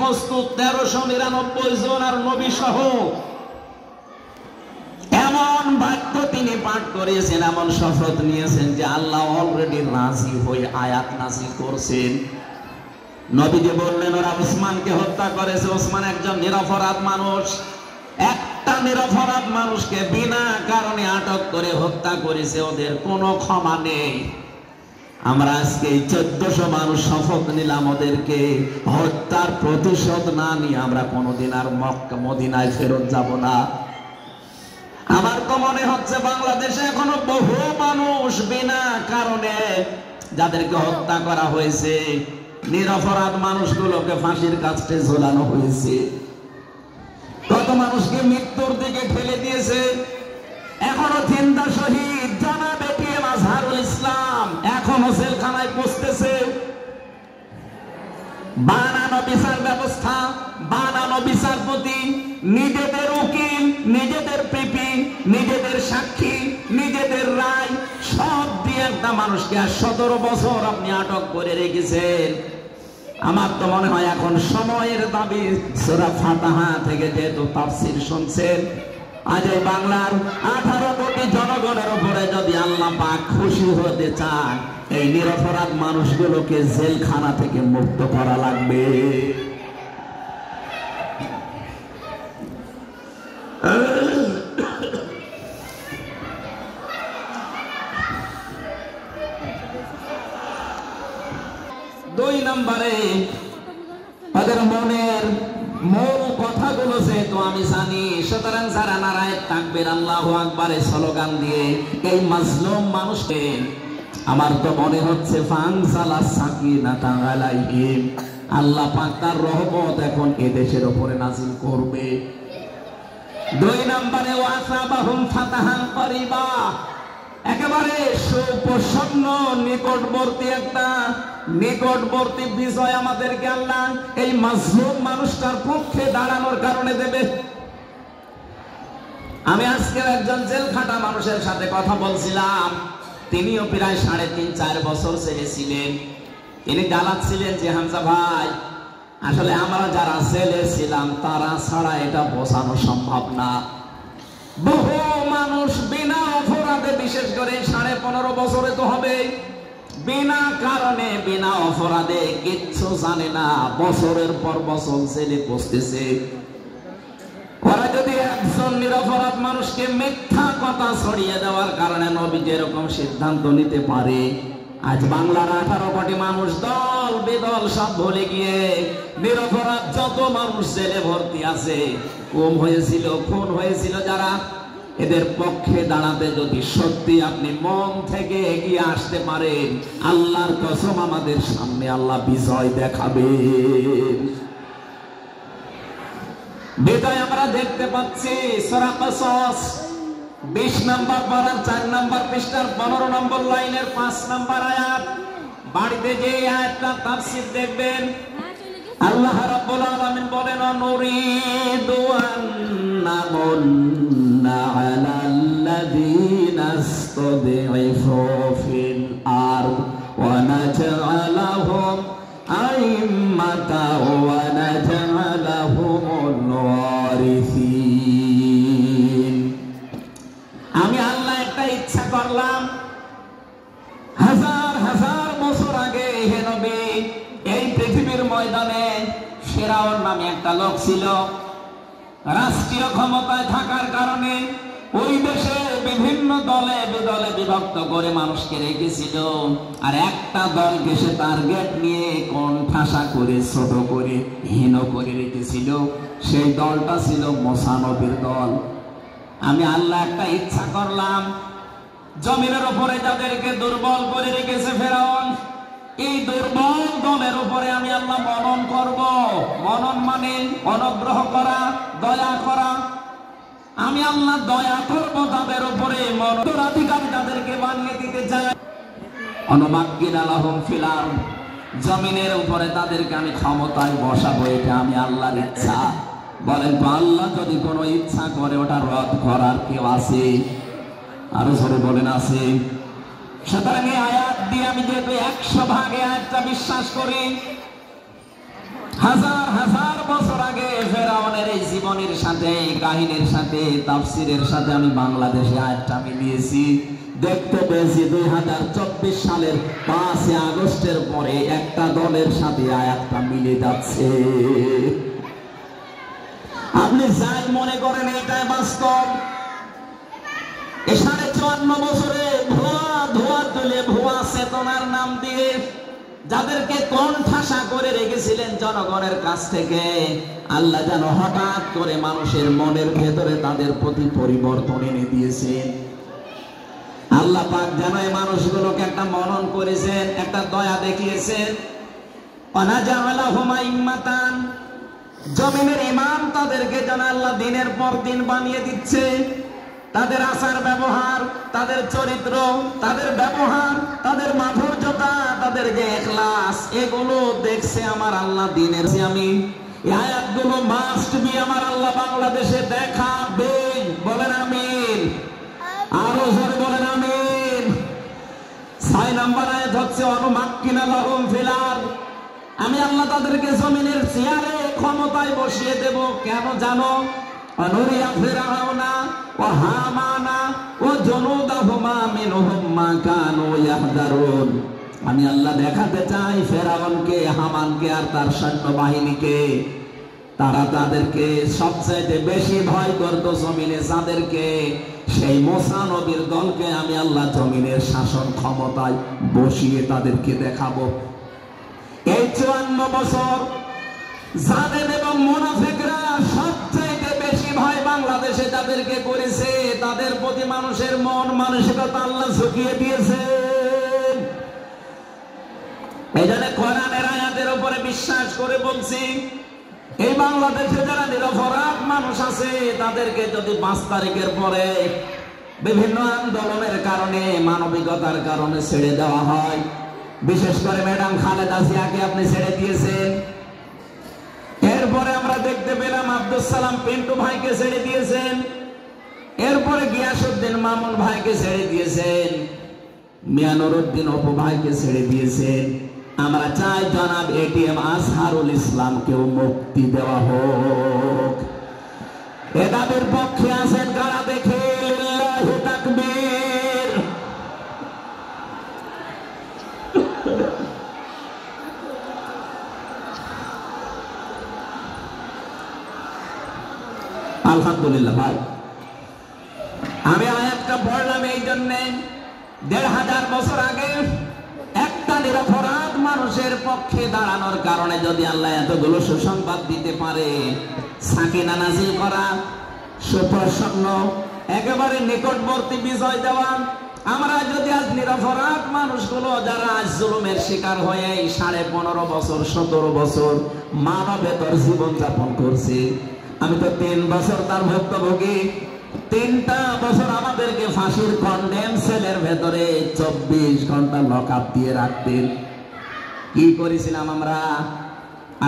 প্রস্তুত 1399 জন আর নবী সহ। এমন বাক্য তিনি পাঠ করেছেন, এমন শপথ নিয়েছেন যে আল্লাহ অলরেডি রাজি হয়ে আয়াত নাযিল করছেন। নবীজি বললেন ওরা ওসমানকে হত্যা করেছে। ওসমান একজন নিরপরাধ মানুষ, একটা নিরপরাধ মানুষকে বিনা কারণে আটক করে হত্যা করেছে, ওদের কোনো ক্ষমা নেই। আমরা আজকে এই 1400 মানুষ শপথ নিলাম, ওদেরকে হত্যার প্রতিশোধ না নিয়ে আমরা কোনোদিন আর মক্কা মদিনায় ফেরত যাব না। আমার তো মনে হচ্ছে বাংলাদেশে এখনো বহু মানুষ বিনা কারণে যাদেরকে হত্যা করা হয়েছে, নিরপরাধ মানুষগুলোকে ফাঁসির কাছে ঝোলানো হয়েছে, কত মানুষকে মৃত্যুর দিকে ঠেলে দিয়েছে। এখনো জিন্দা শহীদ জনাব এটিএম আজহারুল ইসলাম এখনো জেলখানায় পৌঁছতেছে। বানানো বিচার ব্যবস্থা, বানানো বিচারপতি, নিজেদের উকিল, নিজেদের পিপি, নিজেদের সাক্ষী, নিজেদের রায় সব দিয়ে একটা মানুষকে 17 বছর আপনি আটক করে রেখেছেন। আমার তো মনে হয় এখন সময়ের দাবি। সূরা ফাতিহা থেকে যেহেতু তাফসীর শুনছেন, আজ এই বাংলার 18 কোটি জনগণের উপরে যদি আল্লাহ পাক খুশি হতে চান, এই নিরপরাধ মানুষগুলোকে জেলখানা থেকে মুক্ত করা লাগবে। দুই নম্বরে তাদের মনের মূল কথাগুলো যেহেতু আমি জানি, সুতরাং যারা নারায়ে তাকবীর আল্লাহু আকবারের স্লোগান দিয়ে এই মাজলুম মানুষকে, আমার তো মনে হচ্ছে ফানজালা সাকিনাতা আলাইহিম, আল্লাহ পাক তার রহমত এখন এই দেশের উপরে নাযিল করবে। দুই নম্বরে ওয়াসাবাহুম ফাতাহান করিবা, একেবারে সুপ্রসন্ন নিকটবর্তী একটা নিকটবর্তী বিজয় আমাদেরকে আল্লাহ এই মাজলুম মানুষটার পক্ষে দাঁড়ানোর কারণে দেবে। আমি আজকে একজন জেলখাটা মানুষের সাথে কথা বলছিলাম, তিনিও প্রায় 3.5-4 বছর জেলে ছিলেন। তিনি জ্বালাচ্ছিলেন যে হামজা ভাই, আসলে আমরা যারা জেলে ছিলাম তারা ছাড়া এটা বোঝানো সম্ভব না। বহু মানুষ বিনা অপরাধে, বিশেষ করে 15.5 বছরে তো হবে, বিনা কারণে বিনা অপরাধে কিচ্ছু জানে না, বছরের পর বছর জেলে বসতেছে। ওরা যদি একজন নিরপরাধ মানুষকে মিথ্যা কথা ছড়িয়ে দেওয়ার কারণে নবী এরকম সিদ্ধান্ত নিতে পারে, আজ বাংলার 18 কোটি মানুষ দল বেদল সব ভুলে গিয়ে নিরপরাধ যত মানুষ জেলে ভর্তি আছে, কম হয়েছিল, খুন হয়েছিল যারা, এদের পক্ষে দাঁড়াতে যদি সত্যি আপনি মন থেকে এগিয়ে আসতে পারেন, আল্লাহর কসম আমাদের সামনে আল্লাহ বিজয় দেখাবেন। বিজয় আমরা দেখতে পাচ্ছি সূরা কাসাস 20 নম্বর পারার 4 নম্বর পৃষ্ঠার 15 নম্বর লাইনের 5 নম্বর আয়াত। বাড়িতে যে আয়াতটা তাফসীর দেখবেন, আল্লাহ রাব্বুল আলামিন বলেন, নুরিদু আন্নামুন্না আলাল্লাযীনা ইসতাদঈফু ফিল আরদ ওয়া নাজআলাহুম আইম্মাতাও ওয়া নাজআলাহুমুল ওয়ারিসিন। আমি আল্লাহ একটা ইচ্ছা করলাম, হাজার হাজার বছর আগে হে নবী, এই পৃথিবীর ময়দানে ফিরআউন নামে একটা লোক ছিল। রাষ্ট্রীয় ক্ষমতায় থাকার কারণে ওই দেশে বিভিন্ন দলে বিদলে বিভক্ত করে মানুষকে রেখেছিল, আর একটা দলকে সে টার্গেট নিয়ে কোণঠাসা করে, ছোট করে, হীন করে রেখেছিল। সেই দলটা ছিল মুসা নবীর দল। আমি আল্লাহ একটা ইচ্ছা করলাম, জমিনের উপরে যাদেরকে দুর্বল করে রেখেছে ফেরাউন, এই দুর্বল দলের উপরে আমি আল্লাহ মনন করব। মনন মানে অনুগ্রহ করা, দয়া করা। আমি আল্লাহ দয়া করব তাদের উপরে, মনোরাধিকার তাদেরকে বানিয়ে দিতে চাই। অনুমাক্কিনা লাহুম ফিল আরদ, জমিনের উপরে তাদেরকে আমি ক্ষমতায় বসাবো, এটা আমি আল্লাহর ইচ্ছা। বলেন তো আল্লাহ যদি কোনো ইচ্ছা করে ওটা রদ করার কেউ আছে? আরো জোরে বলেন আছে? সুতরাং এই আয়াত দিয়ে আমি যেহেতু 100 ভাগে আয়াতটা বিশ্বাস করি, হাজার হাজার লেক্সিকনের সাথে, কাহিনীর সাথে, তাফসিরের সাথে আমি বাংলাদেশে আয়াতটা মিলিয়েছি। দেখতে পেয়েছি 2024 সালের 5 আগস্টের পরে একটা দলের সাথে আয়াতটা মিলে যাচ্ছে। আপনি যাই মনে করেন এটাই বাস্তব। 54 বছরে ধোয়া তুলে ভুয়া চেতনার নাম দিয়ে যাদেরকে কণ্ঠাসা করে রেখেছিলেন জনগণের কাছ থেকে, আল্লাহ যেন হঠাৎ করে মানুষের মনের ভেতরে তাদের প্রতি পরিবর্তন এনে দিয়েছেন। আল্লাহ পাক যেন এই মানুষগুলোকে একটা মনন করেছেন, একটা দয়া দেখিয়েছেন। জমিনের ইমাম তাদেরকে যেন আল্লাহ দিনের পর দিন বানিয়ে দিচ্ছে। তাদের আচার ব্যবহার, তাদের চরিত্র, তাদের ব্যবহার, তাদের মাধুর্যতা, তাদের যে ইখলাস, এগুলো দেখছে আমার আল্লাহ দিনের। আমি এই আয়াতগুলো মাস্ট বি আমার আল্লাহ বাংলাদেশে দেখাবে। বলেন আমিন, আরো জোরে বলেন আমিন। 6 নম্বর আয়াত হচ্ছে অনুমাক্কিনা লাহুম ফিল আরদ। আমি আল্লাহ তাদেরকে জমিনের চেয়ারে ক্ষমতায় বসিয়ে দেব। কেন জানো? অনুরিয়া ফিরআউনা ওয়া হামানা ওয়া জুনুদাহুমা মিনহুম মা কানু ইয়াহদারুন। আমি আল্লাহ দেখাতে চাই ফেরাউনকে, হামানকে আর তার সৈন্যবাহিনীকে, তারা তাদেরকে সবচেয়ে বেশি ভয় করত জমিনে যাদেরকে, সেই মুসা নবীর দলকে আমি আল্লাহ জমিনের শাসন ক্ষমতায় বসিয়ে তাদেরকে দেখাবো। এই 54 বছর জালেম এবং মুনাফিকরা সবচেয়ে বেশি ভয় বাংলাদেশে যাদেরকে করেছে, তাদের প্রতি মানুষের মন মানসিকতা আল্লাহ ঝুঁকিয়ে দিয়েছে। এই জন্য কোরআনের আয়াতের উপরে বিশ্বাস করে বলছি, এই বাংলাদেশে যারা নিরপরাধ মানুষ আছে তাদেরকে যদি 5 তারিখের পরে বিভিন্ন আন্দোলনের কারণে, মানবিকতার কারণে ছেড়ে দেওয়া হয়, বিশেষ করে ম্যাডাম খালেদা জিয়াকে আপনি ছেড়ে দিয়েছেন। এরপরে আমরা দেখতে পেলাম আব্দুল সালাম পিন্টু ভাইকে ছেড়ে দিয়েছেন। এরপরে গিয়াসউদ্দিন মামুন ভাইকে ছেড়ে দিয়েছেন, মিয়ানুরউদ্দিন অপু ভাইকে ছেড়ে দিয়েছেন। আমরা চাই জনাব এটিএম আজহারুল ইসলামকেও মুক্তি দেওয়া হোক। এ দাবির পক্ষে আছেন কারা? দেখে লিল্লাহি তাকবীর। আলহামদুলিল্লাহ। ভাই আমি আয়াতটা পড়লাম এই জন্যে, 1500 বছর আগে একটা নিরপরাধ মানুষের পক্ষে দাঁড়ানোর কারণে যদি আল্লাহ এতগুলো সুসংবাদ দিতে পারে, সাকিনা নাজিল করা, সুপ্রসন্ন, একেবারে নিকটবর্তী বিজয় দেওয়া, আমরা যদি আজ নিরপরাধ মানুষগুলো যারা আজ জুলুমের শিকার হয়ে 15.5 বছর 17 বছর মানবেতর জীবন যাপন করছে, আমি তো 3 বছর তার ভুক্তভোগী। 3টা বছর আমাদেরকে ফাঁসির কন্ডেম সেলের ভেতরে 24 ঘন্টা লকআপ দিয়ে রাখতেন। কি করেছিলাম আমরা?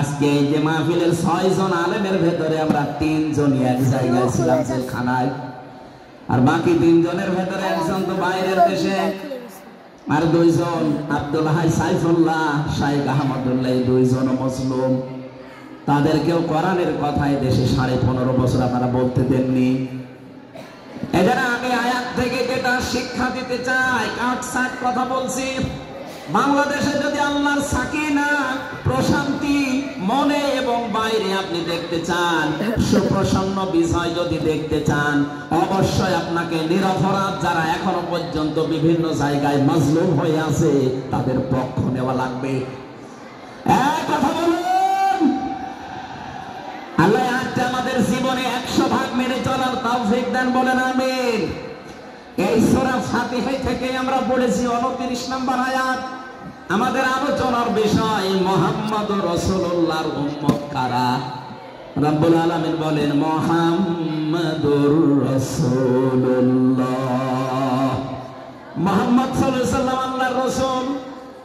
আজকে এই যে মাহফিলের 6 জন আলেমের ভেতরে আমরা 3 জনই এক জায়গায় ছিলাম জেলখানায়, আর বাকি 3 জনের ভেতরে একজন তো বাইরের দেশে, আর 2 জন আব্দুল হাই সাইফুল্লাহ, শাইখ আহমদুল্লাহ, 2 জন মুসলিম। তাদেরকেও কোরআনের কথায় দেশে 15.5 বছর আপনারা বলতে দেননি। এজন্য আমি আয়াত থেকে যেটা শিক্ষা দিতে চাই, কাটছাট কথা বলছি, বাংলাদেশে যদি আল্লাহর সাকিনা, প্রশান্তি মনে এবং বাইরে আপনি দেখতে চান, সুপ্রসন্ন বিজয় যদি দেখতে চান, অবশ্যই আপনাকে নিরপরাধ যারা এখনো পর্যন্ত বিভিন্ন জায়গায় মাজলুম হয়ে আছে তাদের পক্ষ নেওয়া লাগবে। এক কথা বলুন, আল্লাহ আজকে আমাদের জীবনে 100% মেনে চলার তৌফিক দেন। বলেন আমিন। এই সূরা ফাতিহা থেকে আমরা পড়েছি 29 নম্বর আয়াত। আমাদের আলোচনার বিষয় মুহাম্মদুর রাসূলুল্লাহর উম্মত কারা? রব্বুল আলামিন বলেন মুহাম্মদুর রাসূলুল্লাহ। মুহাম্মদ সাল্লাল্লাহু আলাইহি সাল্লাম আল্লাহর রাসূল।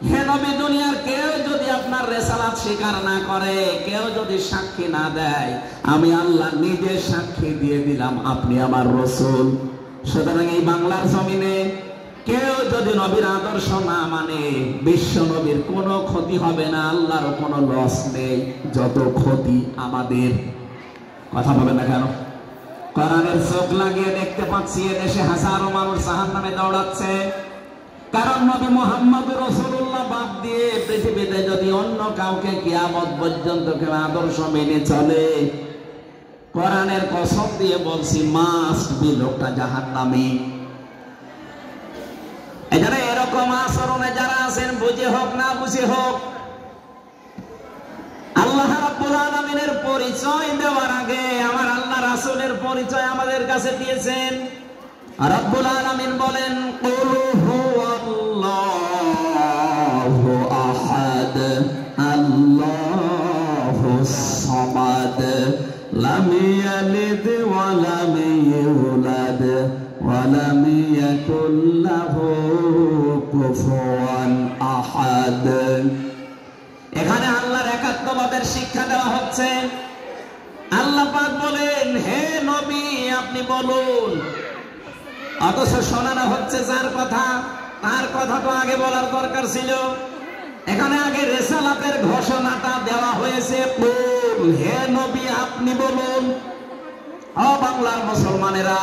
হে নবী, দুনিয়ার কেউ যদি আপনার রিসালাত স্বীকার না করে, কেউ যদি সাক্ষী না দেয়, আমি আল্লাহ নিজে সাক্ষী দিয়ে দিলাম আপনি আমার রাসূল। সুতরাং এই বাংলার জমিনে কেউ যদি নবীর আদর্শ না মানে, বিশ্ব নবীর কোনো ক্ষতি হবে না, আল্লাহর কোনো লস নেই, যত ক্ষতি আমাদের। কথা বলে না কেন? কোরআনের চোখ লাগিয়ে দেখতে পাচ্ছি এদেশে হাজারো মানুষ জাহান্নামে দৌড়াচ্ছে। কারণ নবী মুহাম্মদ রাসূলুল্লাহ বাদ দিয়ে পৃথিবীতে যদি অন্য কাউকে কিয়ামত পর্যন্ত কেউ আদর্শ মেনে চলে, কোরআনের কসম দিয়ে বলছি মাস্ট বি লোকটা জাহান্নামী। এখানে এরকম আচরণে যারা আছেন, বুঝে হোক না বুঝে হোক, আল্লাহ রাব্বুল আলামিনের পরিচয় দেওয়ার আগে আমার আল্লাহ রাসূলের পরিচয় আমাদের কাছে দিয়েছেন। রাব্বুল আলামিন বলেন, কুল হুয়াল্লাহু আহাদ আল্লাহুস সামাদ লাম ইয়ালিদ ওয়া লাম ইউলাদ ওয়া লাম ইয়াকুল লাহু কুফুয়ান আহাদ। এখানে আল্লাহর একাত্মবাদের শিক্ষা দেওয়া হচ্ছে। আল্লাহ পাক বলেন, হে নবী আপনি বলুন। অথচ শোনানো হচ্ছে যার কথা, তার কথা তো আগে বলার দরকার ছিল। এখানে আগে রিসালাতের ঘোষণাটা দেওয়া হয়েছে, বল হে নবী আপনি বলুন। ও বাংলার মুসলমানেরা,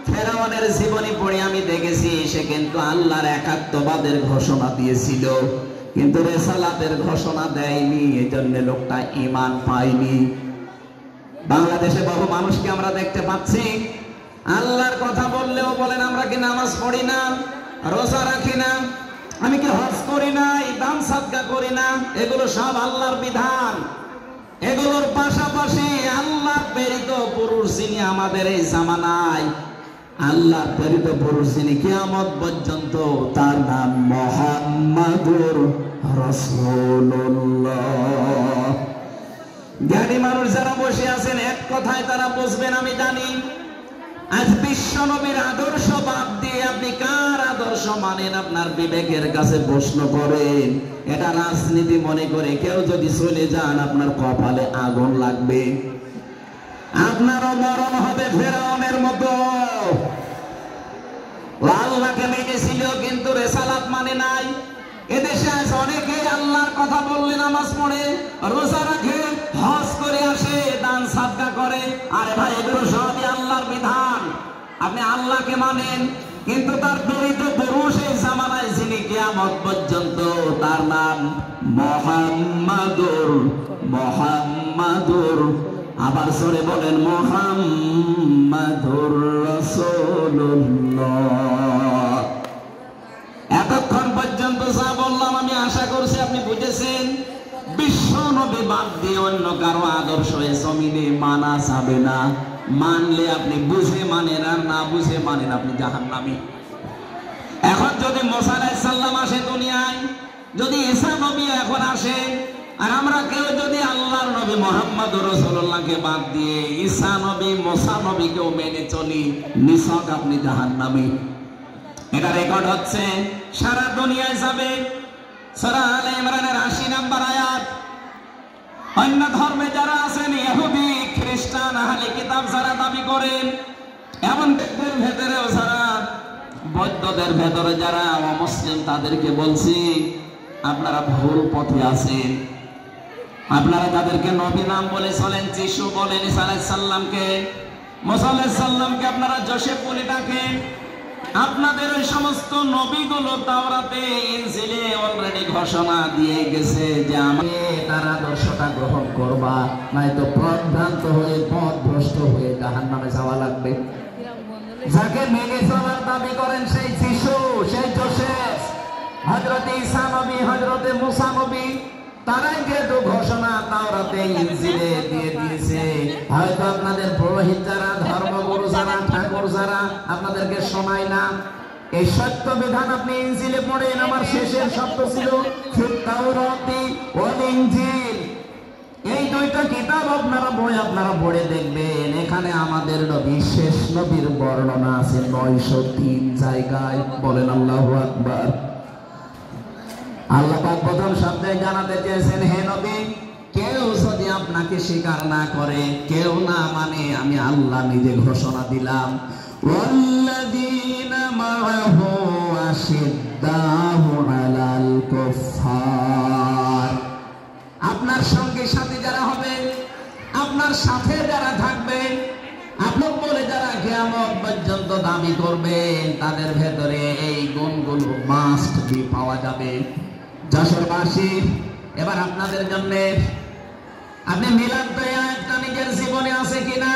ফেরাউনের জীবনী পড়ে আমি দেখেছি সে কিন্তু আল্লাহর একাত্মবাদের ঘোষণা দিয়েছিল, কিন্তু রিসালাতের ঘোষণা দেয়নি, এজন্য লোকটা ঈমান পায়নি। বাংলাদেশে বহু মানুষকে আমরা দেখতে পাচ্ছি আল্লাহর কথা বললেও বলেন আমরা কি নামাজ পড়ি না, রোজা রাখি না, আমি কি হজ করি না, দান সাদকা করি না। এগুলো সব আল্লাহর বিধান। এগুলোর পাশাপাশি আল্লাহ প্রেরিত পুরুষ যিনি আমাদের এই জামানায়, আল্লাহ প্রেরিত পুরুষ যিনি কিয়ামত পর্যন্ত, তার নাম মুহাম্মাদুর রাসূলুল্লাহ। জ্ঞানী মানুষ যারা বসে আছেন এক কথায় তারা বুঝবেন আমি জানি। আজ বিশ্ব নবীর আদর্শ বাদ দিয়ে আপনি কার আদর্শ মানেন আপনার বিবেকের কাছে প্রশ্ন করেন। এটা রাজনীতি মনে করে কেউ যদি চলে যান আপনার কপালে আগুন লাগবে, আপনারও মরণ হবে ফেরাউনের মতো। আল্লাহকে মেনেছিল কিন্তু রিসালাত মানে নাই। এদেশে আজ অনেকেই আল্লাহর কথা বললে নামাজ পড়ে, রোজা রাখে, হজ করে আসে, দান সাদকা করে। আরে ভাই এগুলো সবই আল্লাহর বিধান। আপনি আল্লাহকে মানেন, কিন্তু তার প্রেরিত পুরুষ এই জামানায় যিনি কিয়ামত পর্যন্ত, তার নাম মুহাম্মাদুর আবার সরে বলেন মুহাম্মাদুর রাসূলুল্লাহ। এতক্ষণ পর্যন্ত যা বললাম আমি আশা করছি আপনি বুঝেছেন। বিশ্ব নবী বাদ দিয়ে অন্য কারো আদর্শ এ জমিনে মানা যাবে না। মানলে আপনি বুঝে মানেন, আর না বুঝে মানেন আপনি জাহান্নামী। এখন যদি মুসা আলাইহিস সালাম আসে দুনিয়ায়, যদি ঈসা নবী এখন আসে, আর আমরা কেউ যদি আল্লাহর নবী মুহাম্মদুর রাসূলুল্লাহকে বাদ দিয়ে ঈসা নবী, মুসা নবীকেও মেনে চলি, নিছক আপনি জাহান্নামী। এটা রেকর্ড হচ্ছে, সারা দুনিয়ায় যাবে। সূরা আলে ইমরানের ৮০ নম্বর আয়াত। অন্য ধর্মে যারা আছেন, ইহুদি, খ্রিস্টান, আহলে কিতাব যারা দাবি করেন, এমন ব্যক্তির ভেতরেও যারা, বৌদ্ধদের ভেতরে যারা অমুসলিম, তাদেরকে বলছি আপনারা ভুল পথে আছেন। আপনারা তাদেরকে নবী নাম বলে চলেন, যিশু বলেন, ঈসা আলাইহিস সালামকে, মুসা আলাইহিস সালামকে আপনারা যোসেফ বলে ডাকেন। আপনাদের ওই সমস্ত নবীগুলো তাওরাতে, ইনজিলে অলরেডি ঘোষণা দিয়ে গেছে যে আমি তার আদর্শটা গ্রহণ করবা, নয়তো পথভ্রান্ত হয়ে পথভ্রষ্ট হয়ে জাহান্নামে যাওয়া লাগবে। যাকে মেনে চলার দাবি করেন সেই যিশু, সেই যোসেফ, হযরত ঈসা নবী, হযরত মুসা নবী, তারাই যেহেতু ঘোষণা তাওরাতে, ইনজিলে দিয়ে দিয়েছে। হয়তো আপনাদের পুরোহিত যারা, ধর্মগুরু যারা, ঠাকুর যারা আপনাদেরকে শোনায় না। এই সত্য বিধান আপনি ইনজিলে পড়েন। আমার শেষের শব্দ ছিল তাওরাতি ওয়াল ইনজিল। এই দুইটা কিতাব আপনারা পড়ে দেখবেন, এখানে আমাদের নবী, শেষ নবীর বর্ণনা আছে ৯০৩ জায়গায়। বলেন আল্লাহু আকবার। আল্লাহ পাক প্রথম শব্দে জানাতে চেয়েছেন, হে নবী, কেউ যদি আপনাকে স্বীকার না করে, কেউ না মানে, আমি আল্লাহ নিজে ঘোষণা দিলাম, ওয়াল্লাযীনা মাআহু আশিদ্দাউ আলাল কুফফার। আপনার সঙ্গে সাথী যারা হবে, আপনার সাথে যারা কিয়ামত পর্যন্ত দাবি করবেন তাদের ভেতরে এই গুণগুলো মাস্ট বি পাওয়া যাবে। যশোরবাসী, এবার আপনাদের জন্য আপনি মিলাদ তো একটা নিজের জীবনে আছে কিনা?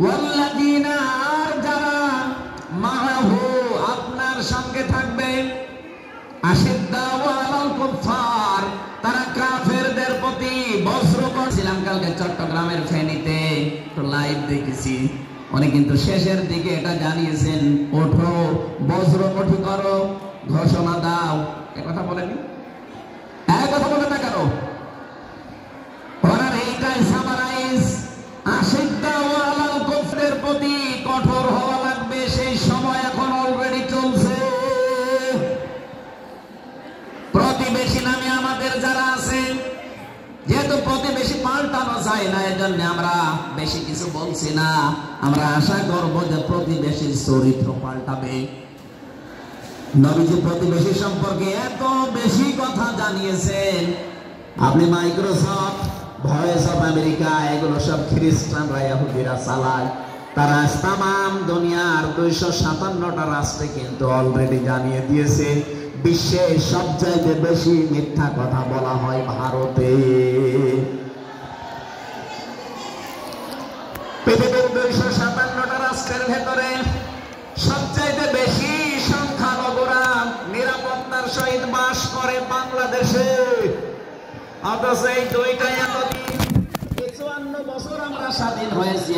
ওয়াল্লাযীনা, আর যারা মাহু আপনার সঙ্গে থাকবে, আশিদ্দাউ আলাল কুফার, তারা কাফেরদের প্রতি বজ্র করছিলাম। কালকে চট্টগ্রামের ফেনীতে তো লাইভ দেখেছি, উনি কিন্তু শেষের দিকে এটা জানিয়েছেন, ওঠো বজ্রমুঠি করো, ঘোষণা দাও। এ কথা বলেনি? এক কথা বলে না কেন? ওনার এইটাই সামারাইজ, আশিদ্দাউ আলাল কুফরের প্রতি কঠোর হওয়া লাগবে। সেই সময় এখন অলরেডি চলছে। প্রতিবেশী নামে আমাদের যারা আছে, যেহেতু প্রতিবেশী পাল্টানো যায় না, এজন্য আমরা বেশি কিছু বলছি না। আমরা আশা করব যে প্রতিবেশীর চরিত্র পাল্টাবে। নবীজি প্রতিবেশী সম্পর্কে এত বেশি কথা জানিয়েছেন। আপনি মাইক্রোসফট, ভয়েস অফ আমেরিকা, এগুলো সব খ্রিস্টানরা, ইহুদিরা চালায়। তারা তামাম দুনিয়ার 257টা রাষ্ট্রে কিন্তু অলরেডি জানিয়ে দিয়েছে বিশ্বে সবচাইতে বেশি মিথ্যা কথা বলা হয় ভারতে। পৃথিবীর 257টা রাষ্ট্রের ভেতরে সবচাইতে বেশি সংখ্যালঘুরা নিরাপত্তার সহিত বাস করে বাংলাদেশে। অথচ এই দুইটা এতদিন 54 বছর আমরা স্বাধীন হয়েছি।